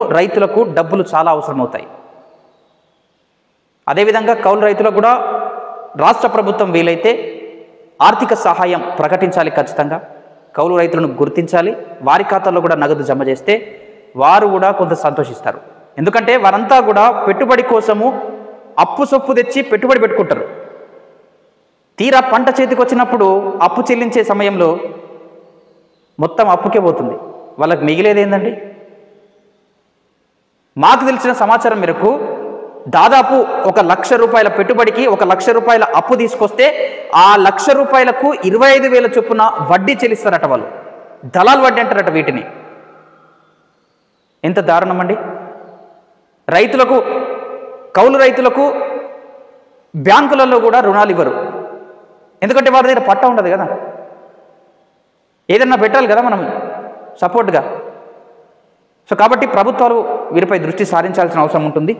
రైతులకు డబ్బులు చాలా అవసరమవుతాయి. అదేవిధంగా కౌలు రైతులకు కూడా రాష్ట్ర ప్రభుత్వం వీలైతే ఆర్థిక సహాయం ప్రకటించాలి. ఖచ్చితంగా కౌలు రైతులను గుర్తించాలి. వారి ఖాతాల్లో కూడా నగదు జమ చేస్తే వారు కూడా కొంత సంతోషిస్తారు. ఎందుకంటే వారంతా కూడా పెట్టుబడి కోసము అప్పు సొప్పు తెచ్చి పెట్టుబడి పెట్టుకుంటారు. తీరా పంట చేతికి వచ్చినప్పుడు అప్పు చెల్లించే సమయంలో మొత్తం అప్పుకే పోతుంది. వాళ్ళకి మిగిలేది ఏందండి? మాకు తెలిసిన సమాచారం మేరకు దాదాపు 1,00,000 రూపాయల పెట్టుబడికి 1,00,000 రూపాయల అప్పు తీసుకొస్తే ఆ 1,00,000 రూపాయలకు 25,000 చొప్పున వడ్డీ చెల్లిస్తారట వాళ్ళు. దళాల్ వడ్డీ అంటారట వీటిని. ఎంత దారుణం అండి! రైతులకు, కౌలు రైతులకు బ్యాంకులలో కూడా రుణాలు ఇవ్వరు. ఎందుకంటే వారి దగ్గర పట్టా ఉండదు కదా, ఏదన్నా పెట్టాలి కదా మనం సపోర్ట్గా. సో కాబట్టి ప్రభుత్వాలు వీరిపై దృష్టి సారించాల్సిన అవసరం ఉంటుంది.